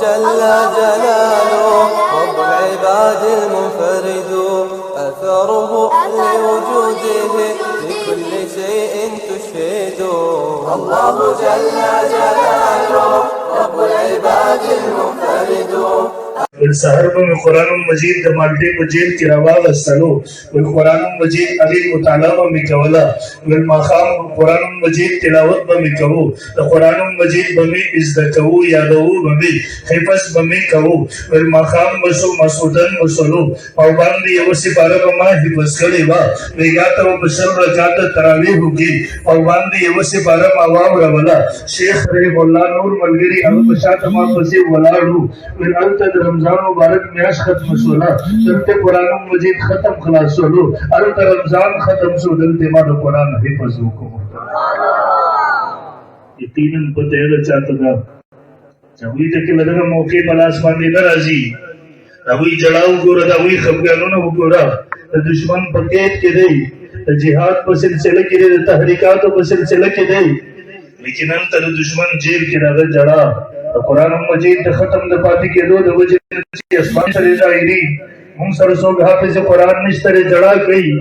جل جلاله رب العباد المنفرد أثره لوجوده لكل شيء تشهد الله جل جلاله رب العباد المنفرد سحر में कुरान मजीद द माल्टे को जेल की रवाग सलो वल कुरान मजीद अली मुताला में कवला वल मकाम कुरान मजीद तिलावत में कहो द कुरान मजीद बमी इज्जतहु यादहु बमी हिफज बमी कहो वल मकाम मसु मसूदन मसलो पाबंदी यवसी पारमा हिफज करेवा वेगात व बशर रकात तरावी होगी पाबंदी यवसी पारमा वाव रवला शेख रहमुल्लाह नूर मलगिरी अल बशात मा फसी वलाडू वल अंत रमजान मुबारक म्याश खत्म सोला दलते कुरान मजीद खत्म खलास सोलो अर रमजान खत्म सो दलते मा कुरान हिफज को यकीनन पतेगा चाहता जबी तक लगा मौके पर आसमान में नाराजी अभी जड़ाऊ गोरा अभी खबगानो न गोरा दुश्मन पकेट के दे जिहाद पर सिलसिले के दे तहरीकात पर सिलसिले के दे लेकिन अंतर दुश्मन जेल के राजा जड़ा कुरान मजीद खत्म द पाती के दो वजह आसमान से जाईरी हम सरसों घाटे से कुरान निश्तरे जड़ा गई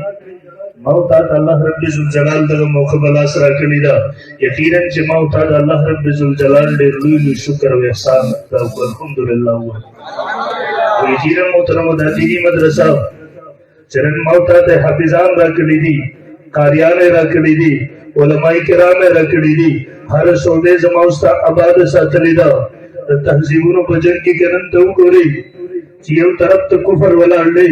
मौत अल्लाह रब्बुल जलाल द मुकबल असरा कलीदा यकीनन जे मौत अल्लाह रब्बुल जलाल दे रुई शुक्र व एहसान दा अल्हम्दुलिल्लाह व यकीनन मोहतरम दादी मदरसा चरण मौत दे हाफिजान रा कलीदी कार्यालय रा कलीदी उलमाए किराम रा कलीदी हर शोबे जमाउस्ता आबाद साथलीदा तहजीबुन बजन की करन तो गोरी चियो तरफ तो कुफर वाला अल्ले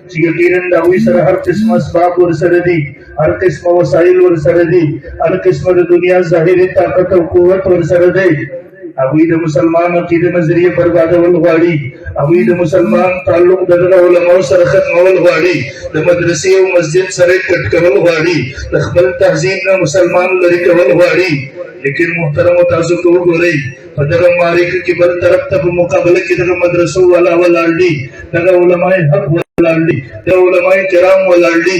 चियो किरण दावी सर हर किस्म असबाब और सरदी हर किस्म वसाइल और सरदी हर किस्म दुनिया जाहिरी ताकत और कुव्वत और सरदे अबीद मुसलमान अकीदे नजरिए बर्बाद वल वाड़ी अबीद मुसलमान ताल्लुक दरगा उलमा सरखत मवल वाड़ी द मदरसे और मस्जिद सरे कटकवल वाड़ी तखबल तहजीब ना मुसलमान लरी कवल वाड़ी लेकिन मुहतरम तासु को गोरे फदर मारिक की बल तरफ तब मुकाबले की तरफ मदरसों वाला वलाडी लगा उलमाए हक वलाडी द उलमाए किराम वलाडी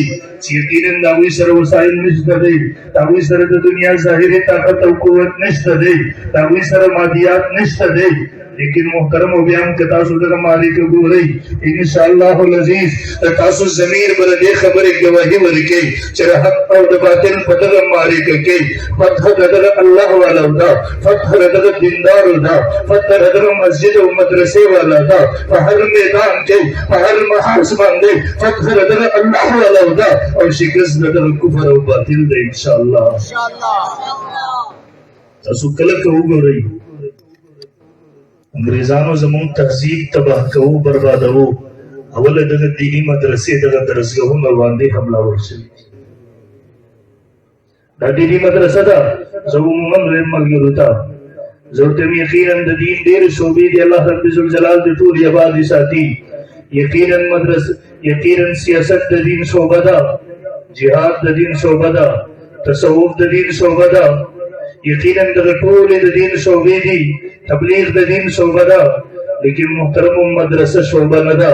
यकीनन दावी सर वसाइल निश्दे दावी सर दुनिया जाहिरी ताकत और कुव्वत निश्दे दावी सर मादियात निश्दे लेकिन मुहतरम बयान के तासु द मालिक गोरे इंशाअल्लाह अजीज तासु जमीर पर दे खबर गवाही वरके चर हक और बातिल फदर मालिक के फतह दर अल्लाह वाला दा फतह दर दीनदार दा फतह दर मस्जिद और मदरसे वाला दा हर मैदान के हर महासमान दे फतह दर अल्लाह वाला दा और शिकस्त दर कुफर और बातिल दे इंशाअल्लाह तासु कल को गोरे अंग्रेजानो जमून तहजीब तबाह को बर्बादो अवल दग दीनी मदरसे दग दरसगाहों में वांदे हमलावर चली दा दीनी मदरसा दा जब उम्मन रेम मलगिरुता जरूरत में यकीनन दीन देर शोबी दे अल्लाह रब्बुल जलाल दे तूल आबाद साथी यकीनन मदरस यकीनन सियासत दीन शोबदा जिहाद दीन शोबदा तसव्वुफ दीन शोबदा यकीनन दग तूल दीन शोबी दी तबलीग दीन शोबदा लेकिन मुहतरम मदरसा शोबा नदा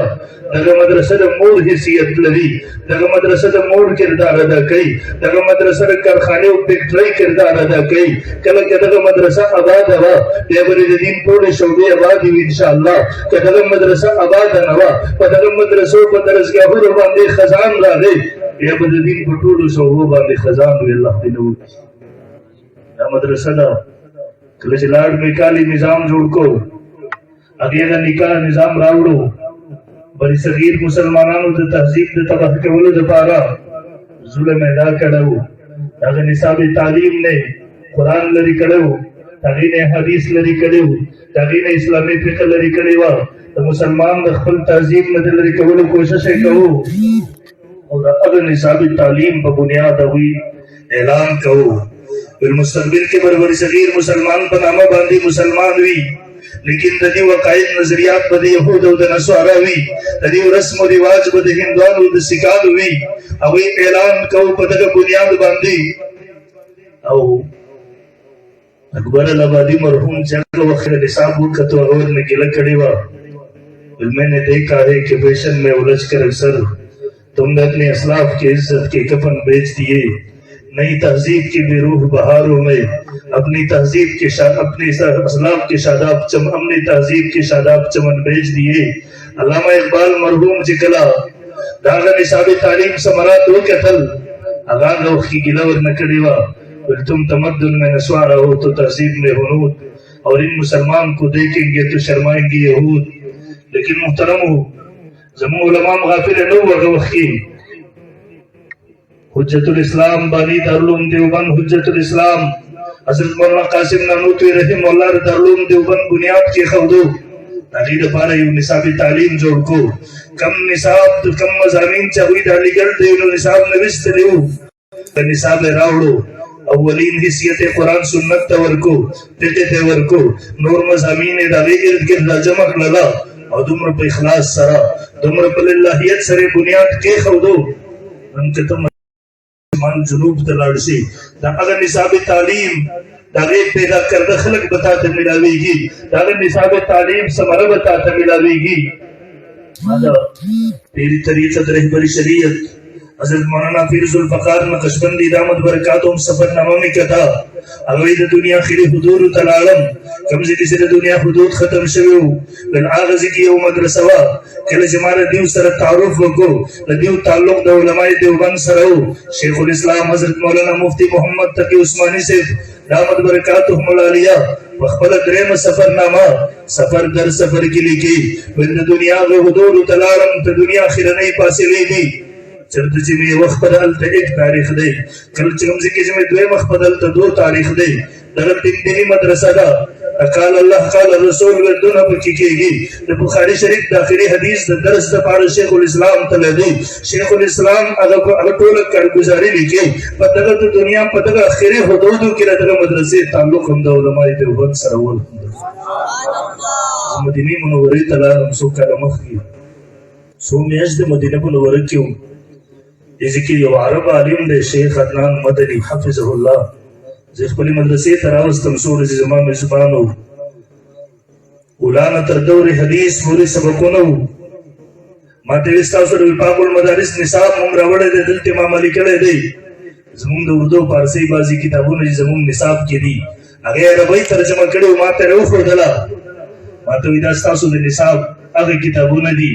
दग मदरसा द मूल हैसियत लरी दग मदरसा द मूल किरदार अदा कई दग मदरसा द कारखाने और फैक्ट्री किरदार अदा कई कल के दग मदरसा आबाद हवा देवरी दीन पूरे शोबे आबाद इंशाअल्लाह के दग मदरसा आबाद नवा दग मदरसो पर दरसगाह बांधे खजान ला दे ये बददीन पटोलो शोबो बांधे खजान अल्लाह दिनो मदरसा दा कलजलाड में काली निजाम जोड़ को अगे का निकाह निजाम रावड़ो बड़ी सगीर मुसलमानों द तहजीब द तबाह के वलद पारा जुल्म अदा करो अगर निसाब तालीम ने कुरान लरी करो तागी ने हदीस लरी करो तागी ने इस्लामी फिक्र लरी करेवा तो मुसलमान द खपल तहजीब में लरी करो कोशिश करो और अगर निसाब तालीम पर बुनियाद हुई ऐलान करो फिर मुस्तकबिल के बरबर सगीर मुसलमान पनामा बांधी मुसलमान हुई लेकिन तदी वकायद नजरियात बदे यहूद और नसवारा हुई तदी रस्म और रिवाज बदे हिंदुआन और सिकाल हुई अभी ऐलान को पदक बुनियाद बांधी औ अकबर अलाहाबादी मरहूम जंग वक्त निसाब का तो और में गिला कड़ीवा मैंने देखा है कि फैशन में उलझ कर अक्सर तुमने अपने असलाफ की इज्जत के कफन बेच दिए नई तहजीब की बेरूह बहारों में अपनी तहजीब के अपनी असलाफ के शादाब अपनी तहजीब के शादाब चमन भेज दिए। अल्लामा इकबाल मरहूम जिकला दागा निसाबी तालीम समरा दो के थल अगान रोख की गिलावर नकड़ीवा फिर तुम तमद्दुन में नस्वारा हो तो तहजीब में हुनूद और इन मुसलमान को देखेंगे तो शर्माएंगे यहूद। लेकिन मुहतरम हो जमू उलमा गाफिल नो वगवखी हुज्जतुल इस्लाम बानी दारुल उलूम देवबंद हुज्जतुल इस्लाम हजरत मौलाना कासिम नानूतवी रहमहुल्लाह दारुल उलूम देवबंद बुनियाद के खवदो तालीम पारा यू निसाबी तालीम जोड़ को कम निसाब तो कम मज़ामीन चाहिए डालीगल देवनो निसाब नविस्त देव निसाब रावड़ो अव्वलीन हिस्सियत कुरान सुन्नत तवर को फिक़ह तवर को नूर मज़ामीन दागे इर्द गिर्द जमक लगा और दुम्र पे इखलास सरा दुम्र पे लिल्लाहियत सरे बुनियाद के खवदो उनके तुम मान जुनूब तलाड़सी दा अगर निसाबी तालीम दागे पैदा कर खलक बताते मिलावेगी दागे निसाबी तालीम समर बताते मिलावेगी तेरी तरीक़त रहबरी शरीयत हज़रत मौलाना पीर ज़ुल्फ़कार नक़शबंदी दामद बरकातुहुम सफरनामा में कथा अगवीद दुनिया खिली हुदूर तलालम कमज़ी किसी दुनिया हुदूद खत्म शवियो बिन आग़ज़ी की यौ मदरसवा कल जमारे दिव सर तारुफ को लदिव ताल्लुक़ द उलमाए देवबंद सरहो शेखुल इस्लाम हज़रत मौलाना मुफ्ती मोहम्मद तकी उस्मानी से दामद बरकातुहुम आलिया वखबल द्रेम सफरनामा सफर दर सफर की लिखी बिन दुनिया के हुदूर तलालम तो दुनिया खिरने पासे लेगी चर्दजी में वक्त बदल तो एक तारीख दे कल चमजी के जमे दो वक्त बदल तो दो तारीख दे दगल दिन दिनी मदरसा दा अकाल अल्लाह काल रसूल व दोनों पर किकेगी द बुखारी शरीफ दाखिली हदीस द दरस द पार शेखुल इस्लाम तलदी शेखुल इस्लाम अगर टोल कर गुजारी लिखे पतगा तो दुनिया पतगा आखिरी हुदूद की रदगा मदरसे ताल्लुक हम द उलमाए देवबंद सरवल सुभान अल्लाह मदीने मुनव्वरे तला हमसो कलमख की सो मेज द मदीने मुनव्वरे क्यों जिक्र यो अरब आलिम दे शेख अदनान मदनी हफिज़हुल्लाह ज़िखपली मदरसे तरावस तमसूर ज़मा में ज़ुबानो उलाना तरदौर हदीस पूरी सबकोनो माते विस्तासुर विपाकुल मदारिस निसाब मुंगरावड़े दे दिल तिमाम अली कड़े दे ज़मुन दे उर्दू पारसी बाजी किताबों ने ज़मुन निसाब की दी आगे अरबी तर्जुमा कड़े माते रूह दला माते विदास्तासुर निसाब आगे किताबों ने दी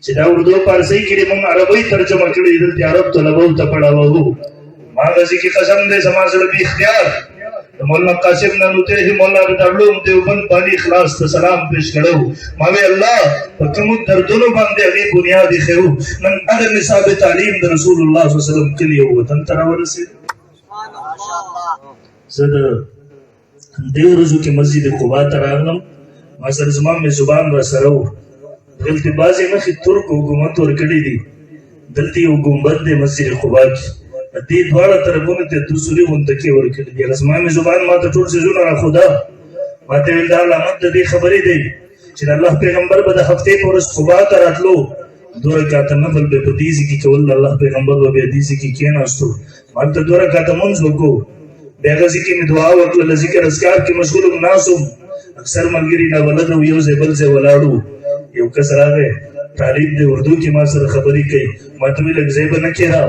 चिदा उर्दू पारसी की रिमंग अरबी तर्जुमा कड़ी इधर त्यारब तो लबो तपड़ा वो मागज़ी की कसम दे समाज लबी इख्तियार मौलाना कासिम नानूतवी ही मौलाना दारुल उलूम देवबंद बानी इखलास तो सलाम पेश करो मावे अल्लाह कम दर्दों बांधे अभी बुनियादी खेऊ नन अगर निसाब तालीम द रसूलुल्लाह सल्लल्लाहु अलैहि वसल्लम के लिए वतन तरावर से माशाअल्लाह सद देव रुजू की मस्जिद कुबा तरागम मसर ज़मान में जुबान व सरो गलती बाजी में कि तुर्क हुकूमत और कड़ी दी गलती हुकूमत दे मस्जिद कुबा की दी द्वारा तरफों ते दूसरी मुंतकी और कड़ी दी रस्मा में जुबान माता टूट से जुना खुदा माते विल्दा लामत दी खबरी दे चिन अल्लाह पैगंबर बद हफ्ते पर कुबा तरत लो दो रकात नफल बे पदीसी की कवल अल्लाह पैगंबर व बेदीसी की के नास्तो मान तो दो रकात मुंज को बेगजी की दुआ व जिक्र अज़कार की मशगूल नासुम अक्सर मलगिरी ना वलद यो ज़ेबल से वलाडू यो कसरा गए तालीम दे उर्दू की मासर खबरी कई मतवी लग ज़ेब न केरा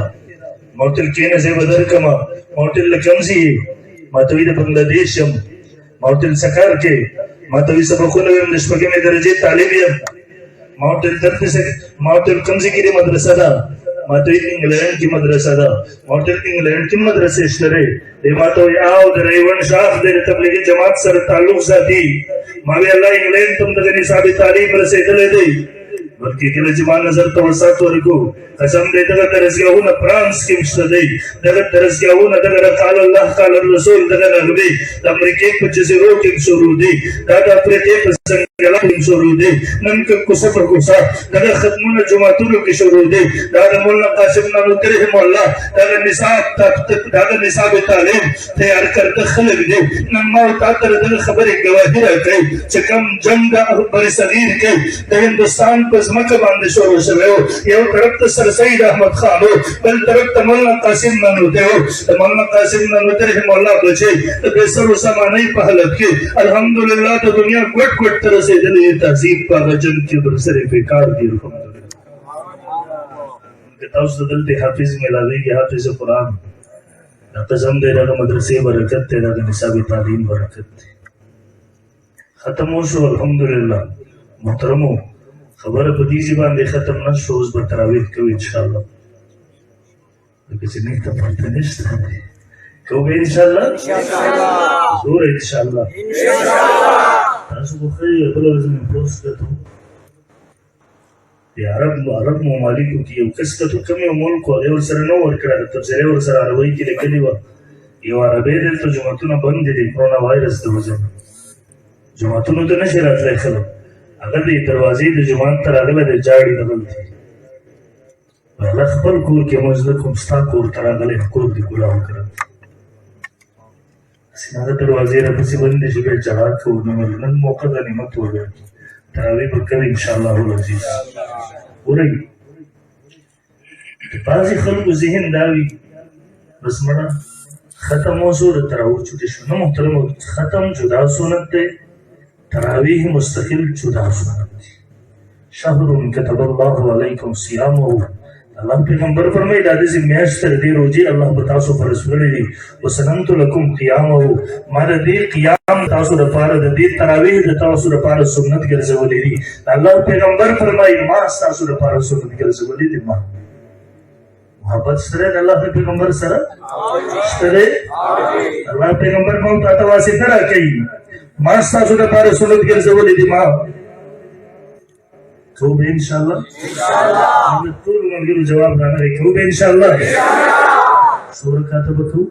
मोटिल केन ज़ेब दर कमा मोटिल लकमजी मतवी दे बांग्लादेश हम मोटिल सकार के मतवी सबकों ने निष्पगे में दर्जे तालीम मोटिल दर्द से मोटिल कमजी की मदरसा दा मतवी इंग्लैंड की मदरसा दा मोटिल इंग्लैंड की मदरसे इश्तरे दे मातो याओ दरेवन शाख दे तबलीगी जमात सर ताल्लुक जाती मावे अल्लाह इंग्लैंड तुम तक निसाबी तालीम रसे दले दे बल्कि के जमान नजर तो वसात वरको कसम दे तक तरस गया हूं न फ्रांस की मुस्तदे तक तरस गया हूं न तक काल अल्लाह काल रसूल तक नगबे अमेरिका के पच्चीस रोटी शुरू दे दादा अफ्रीका के संगला शुरू दे नन के कुसफर कुसा दादा खत्मुन जुमातुल की शुरू दे दादा मौलाना कासिम नानूतवी रहमहुल्लाह दादा निसाब तक दादा निसाब तालीम तैयार कर दखल दे नन मौत आतर दल खबर गवाही रखे चकम जंग बड़ी सगीर के हिंदुस्तान पर मक्का बांधे शुरू से हो ये तरफ सर सईद अहमद खान हो बल तरफ मौलाना कासिम नानूतवी हो मौलाना कासिम नानूतवी रहमहुल्लाह बचे तो बेसर उसामा नहीं पहलत के अल्हम्दुलिल्लाह तो दुनिया गुट गुट तरह से जली तहजीब का वजन के बरसरे बेकार दी अल्हम्दुलिल्लाह उनके तौस दलते हाफिज मिलावे के हाफिज कुरान دا قسم دې دا مدرسې برکت ته دا نصاب تعلیم برکت ته ختم وشو الحمدلله محترمو خبره په دې باندې ختم نشو اوس به تراویح کوو ان شاء الله لکه چې نه ته پاتې نشته کوو ان شاء الله زور ان شاء الله تاسو خو خیر بل ورځ مې پوسټ کړو د عرب ممالکو کې یو کس ته کوم ملک او یو سره نو ورکړه د تفسیر ور سره عربی کې لیکلی و یو عربی د ترجمهونه بند دي کرونا وایرس د وجه جماعتونو ته نشي راتلی خلک هغه د دروازې د جماعت تر هغه د جاړي بدلتي الله خپل کور کې موږ د کوم ستا کور تر هغه کور دی ګلام کړو سینه دروازې را پسې باندې چې به جواب کوو نو نن موقع د نعمت وګړي تراویح به کوي ان شاء الله العزیز ورای بعضې خلکو ذهن دا وي بس مړه ختم وشو د تراویح چوټې شو نه محترمو ختم جدا سنت دی تراویح مستقل جدا سنت دی شهر كتب الله علیکم صیامه الله پیغمبر فرمایي دا داسې میاشت تر دې روزې الله په تاسو فرض کړی دي وسننت لکم قیامه ما د دې قیام تاسو دپاره د دې تراویح د تاسو دپاره سنت ګرځولې دي الله پیغمبر فرمایي ما ستاسو دپاره سنت ګرځولې دي ما محبت سره د الله پیغمبر سره شته دی الله پیغمبر مو ته واسطه راکوي ما ستاسو دپاره سنت ګرځولې دي ما کوو ان شاء الله ټول ملګرو جواب را نه کوو ان شاء الله څو رکعاته به کوو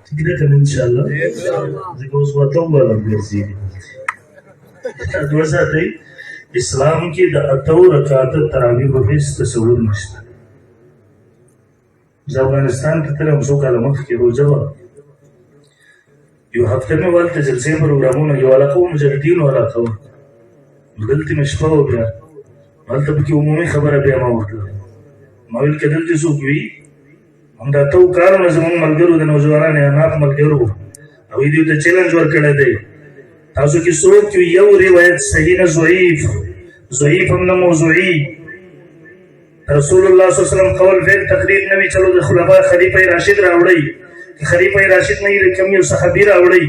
ټیک ده که ان شاء الله ځکه اوس ورته ووایم ګرځي دوه ساعته اسلام کې د اتو رکعاته تراویح هیڅ تصور نشته زه افغانستان کې تلم څو کاله مخکې روژه وه یو هفته مې ورته جلسې پروګرامونه یو علاقه وه مجاهدینو علاقه وه دلته مې شپه وه بیا هلته پکې عمومي خبره بیا ما وکړه ما ویل که دلته څوک وي همدا اتو کارونه زموږ ملګرو د نوجوانانو اناق ملګرو هغوی دوی ته چیلنج ورکړی دی تاسو کې څوک وي یو روایت صحیح نه ضعیف هم نه موضوعي رسول الله صلی الله علیه وسلم قول فعل تقریر نه وي چلو د خلفا خلیفه راشد راوړئ خلیفہ راشد نه یې کم یو صحابي راوړئ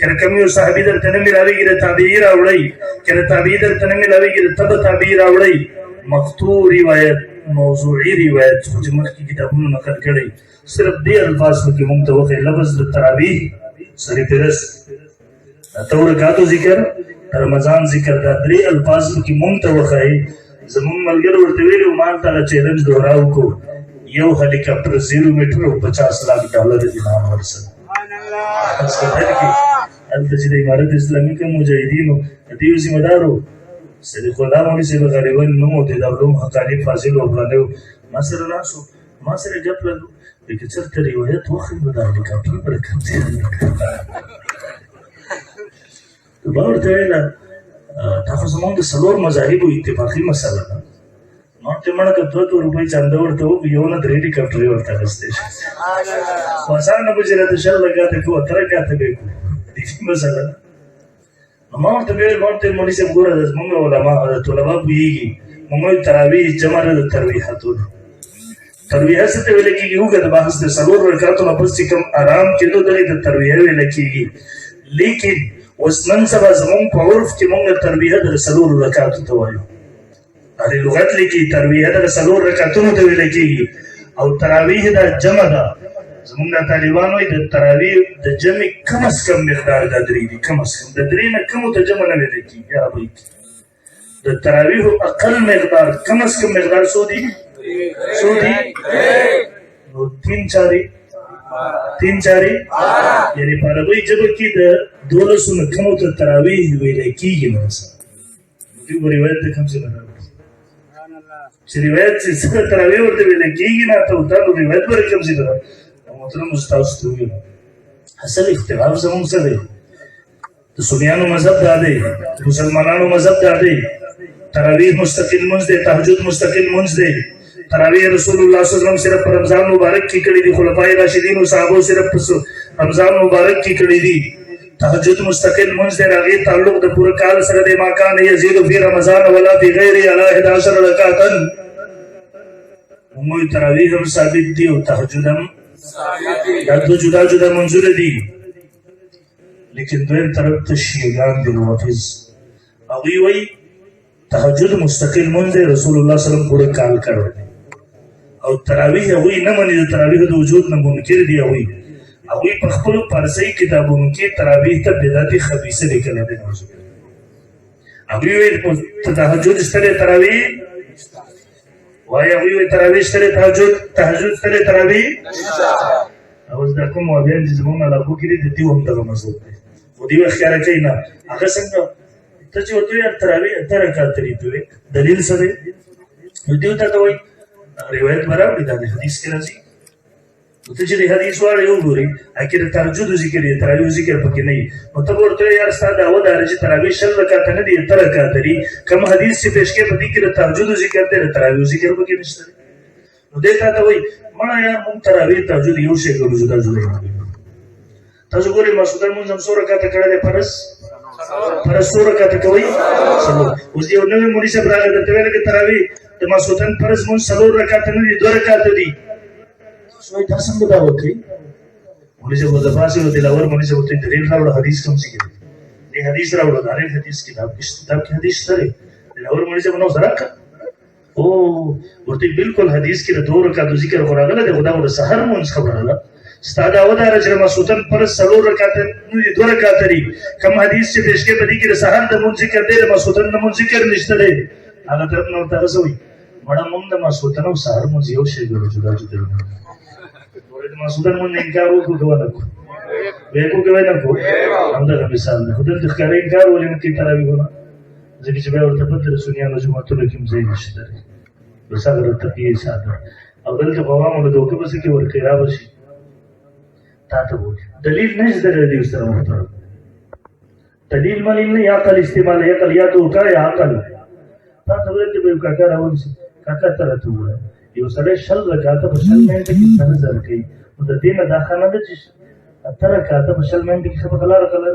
که کم یو صحابي درته نه ملاویږي د تابعي راوړئ که د تابعي درته نه ملاویږي د تبع تابعي راوړئ مقطوع روایت موضوعي روایت خو چې مخکې کتابونو نقل کړی صرف دې الفاظ پکې موږ ته وښیي لفظ د تراویح سر فهرست اتو رکعاتو ذکر رمضان ذکر دا درې الفاظ پکې موږ ته وښایي زموږ ملګرو ورته ویلي ما هلته چیلنج دوهرا وکړو یو هلیکاپټر 0 میټر او $50 लाख انعام ورسره هلته چې د امارت اسلامي کې مجاهدینو د دې ذمه دارو صدیق الله مولوي صاحب غالبا نوم او د علوم حقاني فاضل او غلو ما سره ناسو ما سره ګپ لګو چې چرته روایت وخت نو د هلیکاپټر برکت دی په ورته وینا تاسو زموږ د څلور مذاهبو اتفاقي مسله ده نو ته مړه که 200 روپۍ چنده ورته وکړو یو نه 3 هلیکاپټر یې ورته اخیستی شي خو اسانه به چې راته 6 لګاته کوو 3 رکعاته به کوو دې مسله ده نو ما ورته ویل ما ورته مولوي صاحب ګوره زموږ علما طلبا پوهېږي موږ وایو تراویح جمع نه د ترویحتونو ترویح څه ته ویل کېږي هغه د بحث د 4 رکعاتو نه پس چې کوم آرام کېدو دغې ته ترویح ویل کېږي لیکن اوس نن سبا زموږ په عرف کې موږ ترویح د 4 رکعاتو ته وایو هغې لغت لیکي ترویح د 4 رکعتونو ته ویل کېږي او تراویح دا جمع ده زموږ د طالبان وایي د تراویح د جمع کم از کم مقدار دا 3 دي کم از کم د 3 نه کمو ته جمع نه ویل کېږي عربۍ کې د تراویح اقل مقدار کم از کم مقدار څو دي نو 3 4 یعنی په عربۍ ژبه کې د 12 نه کمو ته تراویح ویل کېږي نو دوی به روایت ته کم څه نه چې روایت چې څه تراویح ورته ویل کېږي نه ته ورته نو روایت به کم څه نه محترم استاد ته ویل اصل اختلاف زموږ څه دی د سنیانو مذهب دا دی مسلمانانو مذهب دا دی تراویح مستقل منځ دی تهجد مستقل منځ دی تراویح رسول الله صلی الله علیه وسلم صرف په رمضان مبارک کې کړي دي خلفای راشدین او صحابه صرف په رمضان مبارک کې کړي دي تهجد مستقل منځ دی راغی تعلق د پوره کال سره د ماکان یزيد فی رمضان ولا فی غیر علی 11 رکعات موږ تراویح هم ثابت دي او تهجد هم دا دو جدا جدا منظور دي لیکن دویم طرف ته شیعیان دي روافض هغوی وایي تهجد مستقل مونځ دی رسول الله صلی الله علیه وسلم پوره کال کړی او تراویح هغوی نه مني د تراویح د وجود نه منکر دي هغوی په خپلو فارسي کتابونو کې تراویح ته بدعت خبیثه لیکلی دی هغوی وایي تهجد شته دی تراویح وایي هغوی وایي تراویح شته دی تهجد شته دی تراویح اوس دا کوم وابیان چې زموږ علاقو کې دي د دوی هم دغه مذهب دی خو دوی ښکاره کوي نه هغه څنګه ته چې ورته وایې تراویح اته رکعته دي ته دلیل څه دی نو دوی ورته وایي روایت به راوړي دا د حدیث کې راځي نو ته چې د حدیث واړه وګورې هغې کې د تهجدو ذکر دی تراویح ذکر پکې نه وي نو ته به ورته وایې یار ستا دعوه دا ده چې تراویح 20 رکعته نه دي 8 رکعته دي کوم حدیث چې پیش کوي په دې کې د تهجدو ذکر دی د تراویح ذکر پکې نشته دی نو دی تا ته وایي مړه یار موږ تراویح تهجد یو شی ګڼو جدا جدا تاسو ګورئ ماسخوتن مونځ هم 100 رکعته کړی دی فرض 100 رکعته کوئ اوس یو نوی مولوي صاحب راغی درته ویل چې تراویح د ماسخوتن فرض مونځ 4 رکعته نه دي 2 رکعته دي تاسو وایي دا څنګه دا وکړئ مولوي صاحب ورته پاسې و دلاور مولوي صاحب ورته دلیل راوړه حدیث کوم څه کوي دې حدیث راوړه دا حدیث کتاب کې حدیث سره دلاور مولوي صاحب نو سره او ورته بالکل حدیث کې د 2 رکعاتو ذکر راغله د خدا ور سحر مونږ خبره ده ستاد او دا رجل مسعودن پر 4 رکعات نو 2 رکعات لري کوم حدیث چې پیش کې بدی کې د سحر د مونږ ذکر دی مسعودن د مونږ ذکر نشته دی هغه طرف نو تاسو وي مړه مونږ د مسعودن او سحر مونږ یو شی ګرځو جدا جدا ورته مسعودن مونږ انکار وکړو دوه نکو به کو کوي نه کو همدا مثال ده خدای د ښکارې انکار ولې نه کی تراوی ونه ځکه چې به ورته په تر سنیانو جمعتونو کې مزه نشته وساګر ته یې ساده او دلته قوامو له دوکه بس کې ورته را وشي تاسو دلیل نشته د دې سره محترم دلیل مالي نه یا عقل استعمال یا عقل یا تو کا یا عقل تاسو ولې به کاکا راوځي کاکا تر ته وای یو سره شل رکعات په شل منټه کې نظر کوي او د دې نه دا خانه ده چې تر رکعات په شل منټه کې خبره کلار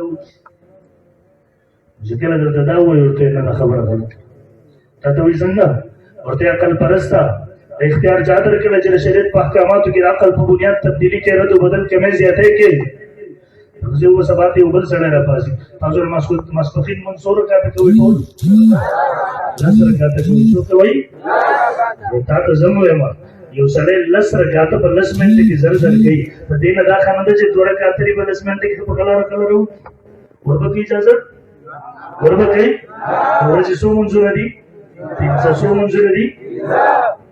ځکه له دا وایي ورته نه خبره ده تاسو وایي څنګه ورته عقل پرستا اختیار چادر کې چې شریعت په احکاماتو کې عقل په بنیاد تبدیلی کې رد او بدل کې مې زیاتې کې زه و سبات یو بل سره را پاسي تاسو مسخوتین منصور کاته کوي ټول لسر کاته کوي څه کوي تاسو زمو یم یو سره لسر کاته په لس منټ کې زر کوي په دې نه دا خانه ده چې دوړه کاته په لس منټ کې په کلار کلرو ورته اجازه ورته ورته څو منځونه دي 300 منځونه دي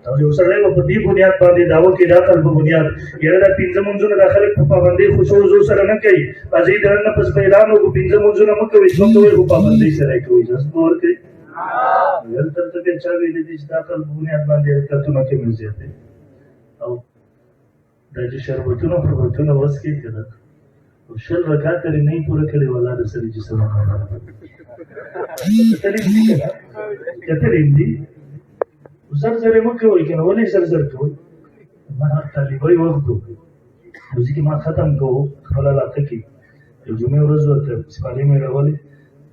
او یو سره په دې بنیاد باندې داوا کې داخل په بنیاد یره د 5 منځونه داخله په پابندۍ خوشو زو سره نه کوي ازي درنه پس اعلان او 5 منځونه مکه وي څنګه وي په پابندۍ سره کوي ځکه ورته ولته ته چې ویل دي چې داخل په بنیاد باندې حرکتونه کې مل زیاته او د دې شربتونو په ورتونو وسکې کړه او شل رکعات لري نه پوره کړي ولا د سړي جسم نه کتلې دي زر زر مکه وای کنه ولې زر زر کوي ما طالبای وختو ځکه ما ختم کوو خپل علاقه کې یو جمعه ورځ ورته سپارې مې راولې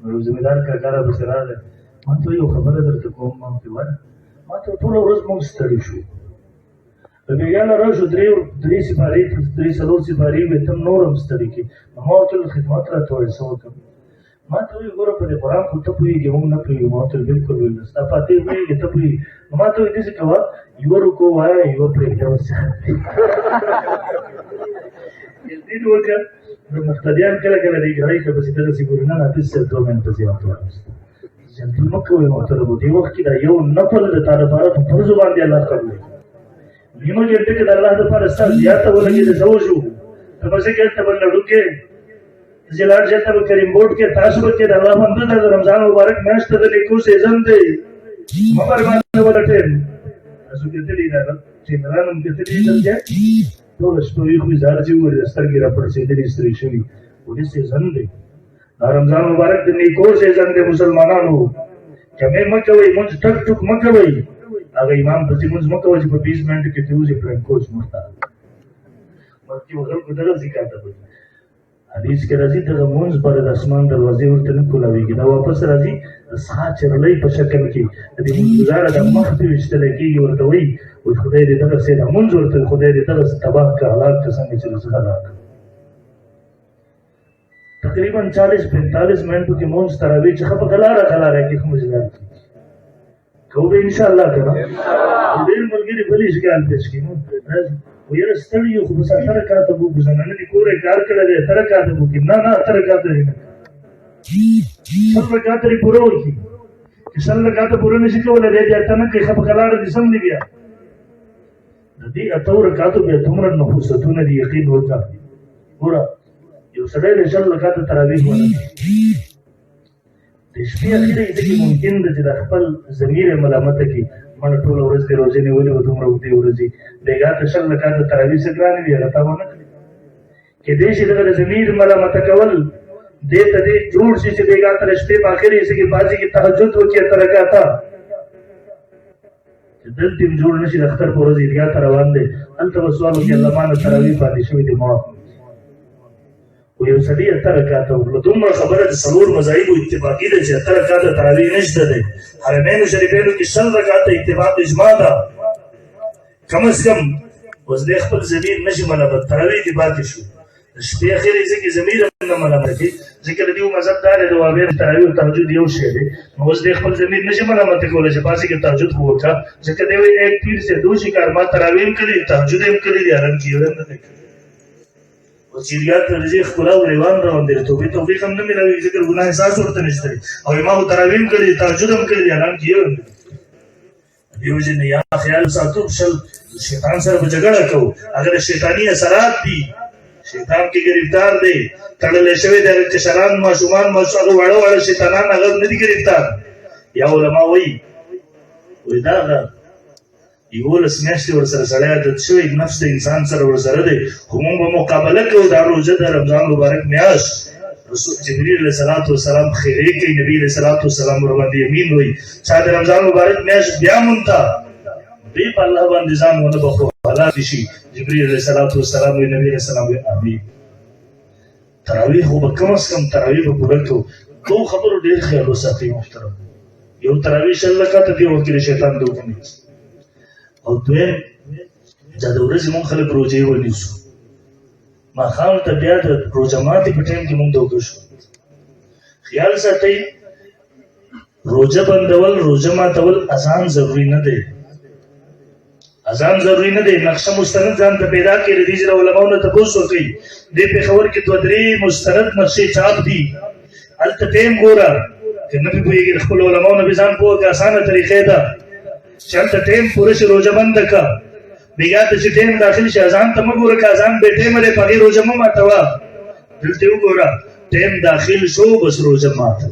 نو زمیدار کاکاره به سره ده ما ته یو خبره درته کوم ما ته وای ما ته ټول ورځ مونږ ستړي شو په بیان راځو درې سپارې څلور سپارې به تم نورم ستړي کې ما ته خدمت راته وای سو ما ته وی ګوره په دې قرآن خو ته پوهېږې موږ نه پوهېږو ما ته بالکل ویل ستا فاتحې پوهېږې ته پوهېږې نو ما ته وایي داسې کوه یوه رکو وایه یوه پرېږده دین وکړه د مقتدیان کله کله دې ګړۍ ته پسې دغسې ګورې نه حافظ صاحب 2 منټه زیات واخیست جلدي مه کوئ محترمو دې وخت کې دا یو نفل د تا لپاره په فرضو باندې الله قبلوي نیمه ګنټه کې د الله دپاره ستا زیاته ولګېده څه وشو ته پسې کې ته به لډو کې زلار جاتا به کریم بورډ کې تاسو به کې د الله بنده د رمضان مبارک میاشت د لیکو سیزن دی مبر باندې ولټه تاسو کې دې دا چې نرانم کې دې درځه ټول شپې خو زار چې ور سترګې را پړسې دې ستري شوی ولې سیزن دی رمضان مبارک د لیکو سیزن دی مسلمانانو کمه مکه وي مونږ ټک ټک مکه وي هغه امام په دې مونږ مکه وي په 20 منټ کې ته وځي پرن کوچ مرتا ورته ورته دغه ذکر ته حدیث کې راځي دغه مونځ پر د اسمان دروازې ورته نه کولاویږي دا واپس راځي د سا چرلۍ په شکل کې د دې مونځګزاره د مخ پې ویشتلی کېږي ورته وایي خدای دې دغسې د مونځ ورته خدای دې دغسې تباه کړه هلاک کړه څنګه چې رسول الله تقریبا 40-45 منټو کې مونځ تراویح چې ښه په کلاره کې ښه مزیدار کېږي کوو به انشاءالله که نه ډېر ملګري بل اشکال پیش کړي ویره ستړي یو خو بس اته رکعته وکړو زنانه دې کور یې کار کړی دی اته رکعته وکړي نه اته رکعته یې نه سل رکعته یې پوره وکړي چې سل رکعته پوره نه شي کولی دی اته نه کوي ښه په کلاره دې سم دی بیا د دې اتو رکعتو بیا دومره نفوستونه دي یقین وکړه ګوره یو سړی د شل رکعته تراویح ونه د شپې اخره یې دغې ممکن ده چې د خپل ضمیر یې ملامته کړي مړه ټوله ورځ دې روژې نیولې وه دومره اوږدې ورځې بېګا ته شل رکعته تراویح څه ګرانې وي هغه تا ونه کړي کېدای شي دغه د ضمیر ملامته کول دې ته دې جوړ شي چې بېګا ته د شپې په اخر یې څه کې بعضې کې تهجد وکړي اته رکعته چې دلته هم جوړ نه شي د اختر په ورځ عیدګاه ته روان دی هلته به سوال وکړي الله مانه تراویح پاتې شوي دي معاف و یو سړي اته رکعته وکړه دومره خبره د څلور مذاهبو اتفاقي ده چې اته رکعته تراویح نشته دی حرمینو شریفینو کې شل رکعته اتفاق اجماع ده کم از کم اوس دی خپل ضمیر نشي ملامت تراویح کې پاتې شو د شپې اخرې ځکه ضمیر هم نه ملامت کړي ځکه د دې مذهب دا دی د وهابیانو تراویح او تهجد یو شی دی نو اوس دی خپل ضمیر نشي ملامت کولی چې پاسې کې تهجد خو وکړه ځکه دی وایي ایک پیر سے دو شکار ما تراویح هم کړي تهجد هم کړي دي حرم کې یو نه دی کړي چیریات ته رضی ښکلا او ریوان روان دی توفیق هم نه میلاوي ذکر ګناه احساس ورته نشته او امام تراویح هم کړي تهجد هم کړي حرام کې یو دیو جن یا خیال ساتو شل شیطان سره په جګړه کوو اگر شیطانی اثرات دي شیطان کې گرفتار دی تړلې شوی دی چې شران ماشومان هغه واړه شیطانان هغه نه دي گرفتار یا علما وایي دا یولس میاشتې ورسره سړی عادت شوی نفس د انسان سره ورسره دی خو موږ به مقابله کوو دا روژه د رمضان مبارک میاشت رسول جبریل علیه الصلاۃ والسلام خیرې کوي نبی علیه الصلاۃ والسلام ورباندې یمین وایي چا د رمضان مبارک میاشت بیا مونته دوی په الله باندې ځان ونه بخو هلاک شي جبریل علیه الصلاۃ والسلام وایي نبی علیه السلام وایي امین تراویح خو به کم از کم تراویح به پوره کوو دوه خبرو ډېر خیال وساتئ محترم یو تراویح شل رکعته دې وکړي شیطان دې وکړي او دویم دا د ورځې مونږ خلک روژې ونیسو ماښام ته بیا د روژه ماتې په ټایم کې مونږ دوکه شو خیال ساتئ روژه بندول روژه ماتول اذان ضروري نه دی اذان ضروري نه دی نقشه مستند ځان ته پیدا کړي د دې ځای علماو نه تپوس وکړئ دې پېښور کې دوه درې مستند نقشې چاپ دي هلته ټایم ګوره که نه پې پوهېږي د خپلو علماو نه بې ځان پوهه که اسانه طریقې ده چې هلته ټایم پوره شي روژه بنده که بېګا ته چې ټایم داخل شي اذان ته مه ګوره که اذان بې ټایمه دی په هغې روژه مه ماتوه دلته یې وګوره ټایم داخل شو بس روژه ماته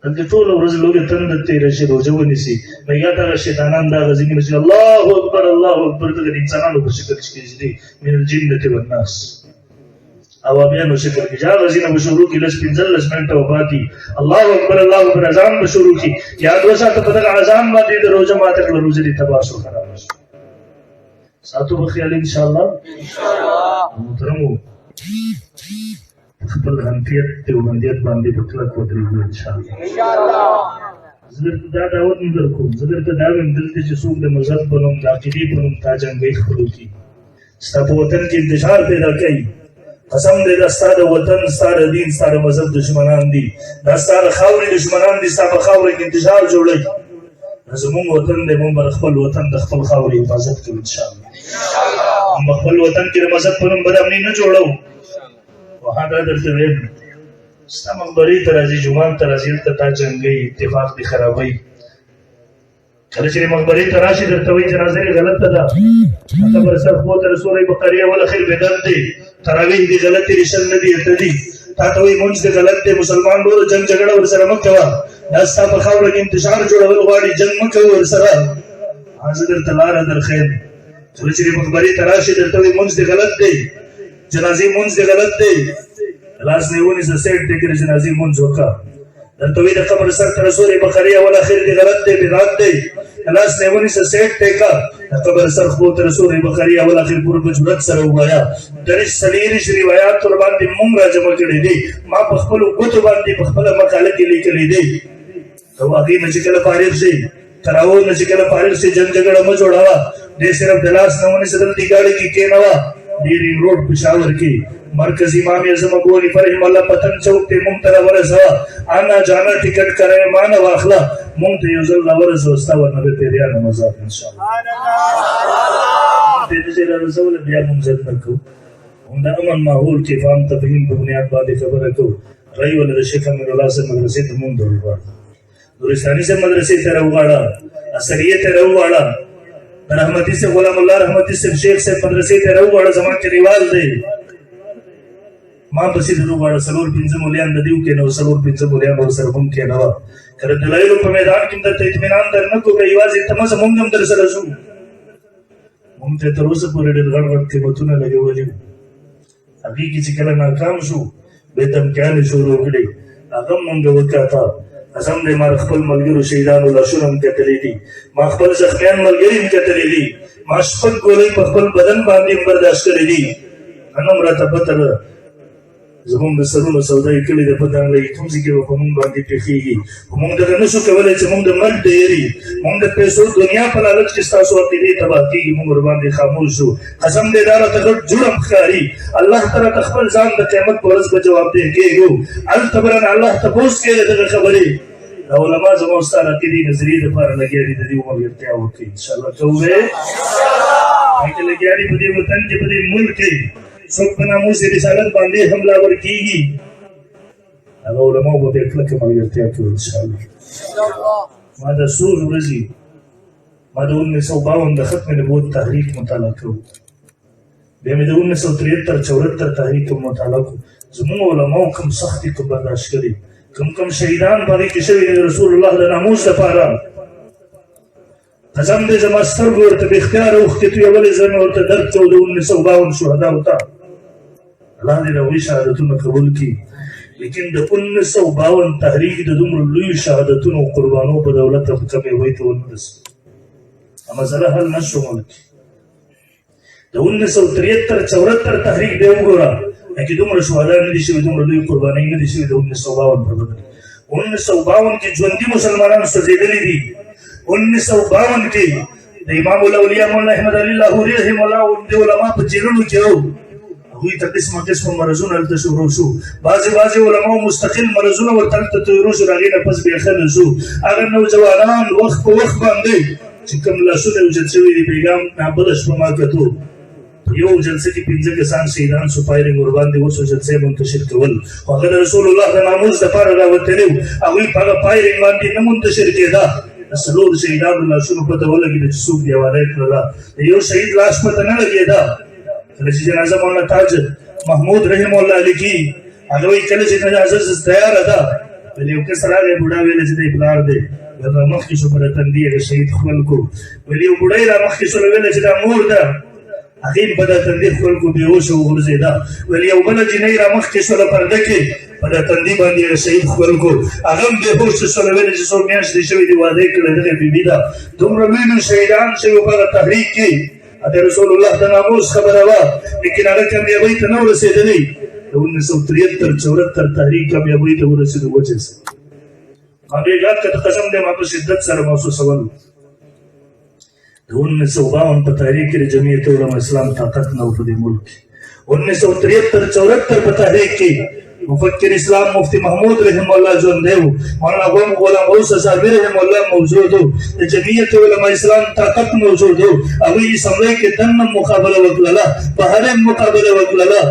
دلته ټوله ورځ لوږې تنده تېره شي روژه ونیسي بېګا دغه شیطانان دغه ځینې چې الله اکبر دغه د انسانانو په شکل کې دي من الجنة والناس اوابیانو شکل کې جا غزینه به شروع کړي لس 15 منټه وفاتي الله اکبر اذان به شروع کړي یاد وساته په دغه اذان باندې د روژه ماته کړه روژه دې تباه شو خراب شو ساتو به خیال انشاءالله محترمو خپل حنفیت دیوبندیت باندې په کلک ودرېږو انشاءالله زه درته دا دعوت نه درکوم زه درته دا وایم دلته چې څوک د مذهب په نوم د عقیدې په نوم تا جنګۍ خپلو کړي ستا په وطن کې انتشار پیدا کوي قسم دې دا ستا د وطن ستا د دین ستا د مذهب دشمنان دي دا ستا د خاورې دشمنان دي ستا په خاوره کې انتشار جوړوي زمونږ وطن دی مونږ به د خپل وطن د خپل خاورې حفاظت کوو انشاءالله مونږ به خپل وطن کې د مذهب په نوم بدامني نه جوړوو وها دا درته ویم ستا مقبرې ته راځي جومات ته راځي هلته تا جنګوي اتفاق دې خرابوي کله چې مقبرې ته راشي درته وایي جنازه یې غلطه ده قبر سر خوا ته سورې بقریه والاخر بدعت دی تراویح دې غلط دي رشل نه دي ته دي تا ته وایي مونځ دې غلط دی مسلمان ورو جنګ جګړه ورسره مه کوه دا ستا په خاوره کې انتشار جوړول غواړي جنګ مه کوه ورسره زه درته لاره درښیم کله چې مقبرې ته راشي درته وایي مونځ دې غلط دی جنازې مونځ دې غلط دی لاس نه یې ونیسه سیټ دې کړې جنازې مونځ وکړه درته وایي د قبر سر ته سورې بقریه والاخر دې غلط دی بدعت دی لاس نیونی سے سیٹ ٹیکا قبر سر خبوت رسول بخاری اول آخر پور بجورت سر ہوایا درش سلیرش روایات اور باندی مونگا جمع کردی دی ما بخبلو گتو باندی بخبلا مقالتی لکلی دی تو آگی نچکل فارغ سے تراؤ نچکل فارغ سے جنگ جگڑ مجوڑاوا دے صرف دلاس نونی سے دل دی گاڑی کی کینوا دیرین روڈ پشاور کی مرکز امام اعظم ابوری فرحم اللہ پتن چوک تے ممتلا ورسوا آنا جانا ٹکٹ کرے مانا واخلا ممت یوزل اللہ ورسوستا ورنبی پیریان مزاد انشاءاللہ تیرے سے رسول بیا منزل نکو ہمدہ امن ماحول کی فام تفہیم بنیاد بادی خبر رکو رئی والد شیخ امیر اللہ سے مدرسی تمون دور بار دورستانی سے مدرسی تیرہ اگاڑا اثریہ تیرہ اگاڑا رحمتی سے غلام اللہ رحمتی سے شیخ سے مدرسی تیرہ اگاڑا زمان کے رواز دے ماں بسی دلو گاڑا سلور پینزم مولیان ندیو کے نو سلور پینزم مولیان اور سربم کے نوا کرد دلائلو پا میدان کم در تیتمینان در نکو بے ایوازی تماز مونگم در سرسو مونگتے تروس پوری دل غڑ غڑ کے متونا لگے ولی حقیقی چکل ناکام شو بیتم کیانی شروع کڑی اغم مونگ وکا تھا ازم دے مار خپل ملگرو شیدان اللہ شرم کتلی دی ما خپل زخمیان ملگرین کتلی دی ما شپک گولی پا خپل بدن باندیم برداشت کری دی انم را تبتر زمون د سرونو سودای کړي د پتان لې کوم ځکه په مونږ باندې پیخيږي مونږ د نشو کولای چې مونږ د مرګ ډېری مونږ د پیسو دنیا په لالچ کې تاسو عقیده تباہ کیږي مونږ باندې خاموش شو قسم دې دار ته جوړم خاري الله تعالی خپل ځان د قیامت پر ورځ په جواب دی کېږي التبرن الله تاسو کې د خبرې علماء زموږ ستاره کې نظریه لپاره لګیاري د دې عمر ارتیا وکړي ان شاء الله کومه کې لګیاري په دې وطن کې په دې ملک کې سوک بنامو سے رسالت باندے حملہ ور کی گی اگر علماء کو دیکھ لکے ملگرتے ہیں کہ انشاءاللہ مادہ سور رضی مادہ 1952 دا ختم نبوت تحریک مطالعہ کرو بیمی دا 1973-74 تحریک مطالعہ کو زمون علماء کم سختی کو برداشت کری کم شہیدان باری کشوی رسول اللہ دا ناموس دا پارا قسم دے زماستر گورتا بختیار اختی توی اولی زمین ورطا درد کو دا 1952 شہدہ ہوتا اللہ نے روی شہادتون قبول کی لیکن دا 1952 تحریک دا دمر لوی شہادتون و قربانوں پا دولت کمی ہوئی تو اندس اما مسئلہ حل نشو ملکی دا 1973-74 تحریک دے گورا لیکن دمر شہدہ ندی شوی دمر لوی قربانی ندی شوی دا 1952 پر بدل 1952 کی جوندی مسلمانان سزیدلی دی 1952 کی دا امام الاولیاء مولا احمد علی اللہ رحم اللہ اندے علماء پا جیلنو کیو ہوئی تا قسم مرزون علتا شروع شو بعضی علماء مستقل مرزون و تلتا تیرو شو راغین پس بیخل شو اگر نوجوانان وقت پا وقت باندے چکم لاشو نے اجل شوی دی بیگام نابدش پما کتو یو جلسے کی پنجہ کسان شہیدان سو پائرنگ قربان دی وسو جلسے منتشر کول وقت رسول اللہ دا ناموز دا پار راوتے لیو اگوی پاگا پائرنگ باندی نمنتشر کے دا سلور شہیدان اللہ شروع پتا ہو لگی دا چسوک دیوانے کرلا یو شہید لاش پتا نہ لگی دا کلچ جنازہ مولانا تاج محمود رحم اللہ لکی اگوی کلچ جنازہ تیار دا ولی او کس طرح بڑا ویلے جدے پلار دے ورنہ مخی شو پر تندی ہے شہید خول کو ولی او بڑای را مخی شو ویلے جدہ مور دا اخیر پدا تندی خول کو بیوش و غرزے دا ولی او بلا جنائی را مخی شو پر دکے پدا تندی باندی ہے شہید خول کو اغم بیوش شو ویلے جسو میاش دی شوی دی وادے کلے دکے بی بی دا تم ربین شہیدان شو پر تحریک کی ادھے رسول اللہ دا ناموز خبر ہوا لیکن اگر کامیابی تنو رسے دلی 1973-74 تحریک کامیابی تنو رسے دو وجہ سے کامیابیات کا قسم دے ماں پر شدت سر محسوس سوال 1952 پر تحریک کی جمعیت علماء اسلام طاقت نو پر ملک 1973-74 پر تحریک کی مفکر اسلام مفتی محمود رحم اللہ جون دیو مولانا غلام غوث صاحبی رحم اللہ موجود ہو جمعیت علماء اسلام طاقت موجود ہو ابھی اسمبلی کے دن مقابلہ وکللا بہرین مقابلہ وکللا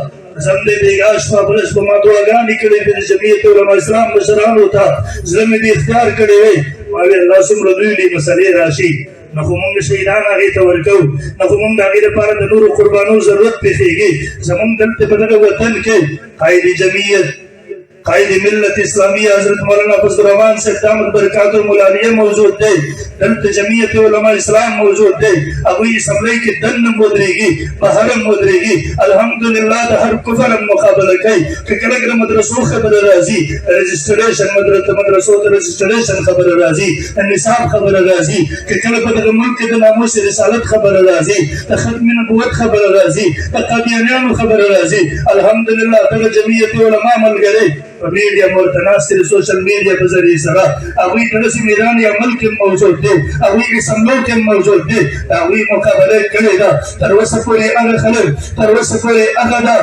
زمدے بیگاش فابرس بمادو اگاں نکلے پھر جمعیت علماء اسلام مشران ہوتا زمین دی اختیار کرے ہوئے ماوی اللہ سمر دویلی مسئلے راشی نخو منگ شہیدان آگئی تورکو نخو منگ آگئی پارا دنور و قربانو ضرورت پیخے گی زمان دلتے بدل وطن کے قائد جمعیت कायद मिल्लत इस्लामिया हजरत मौलाना फजल रहमान से दामद बरकातुल मुलालिया मौजूद थे, दल्त जमीयत उलमा इस्लाम मौजूद थे। अब ये सबले की दन मोदरेगी बहरम मोदरेगी अल्हम्दुलिल्लाह हर कुफर मुकाबला कई कि कलगर मदरसों खबर राजी रजिस्ट्रेशन मदरसों रजिस्ट्रेशन खबर राजी निसाब खबर राजी कि कल बदर मुल्क के नामों से रिसालत खबर राजी खत्म नबूवत खबर राजी तकादियान खबर राजी अल्हम्दुलिल्लाह तक जमीयत उलमा मल गए मीडिया और तनासिर सोशल मीडिया के जरिए सरा अभी तरसी मैदान अमल के मौजूद थे अभी असम्बली के मौजूद थे अभी मुकाबले करेगा तरवसपुरे अगखल तरवसपुरे अगदा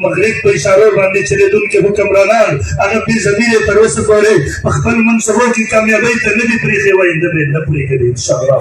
मगरिब पे इशारों बांधे चले दुन के हुक्मरानान अगर भी ज़मीरे तरवसपुरे अखबल मंसूबों की कामयाबी करने की तरीके व इंदर न पूरी करें इंशाअल्लाह।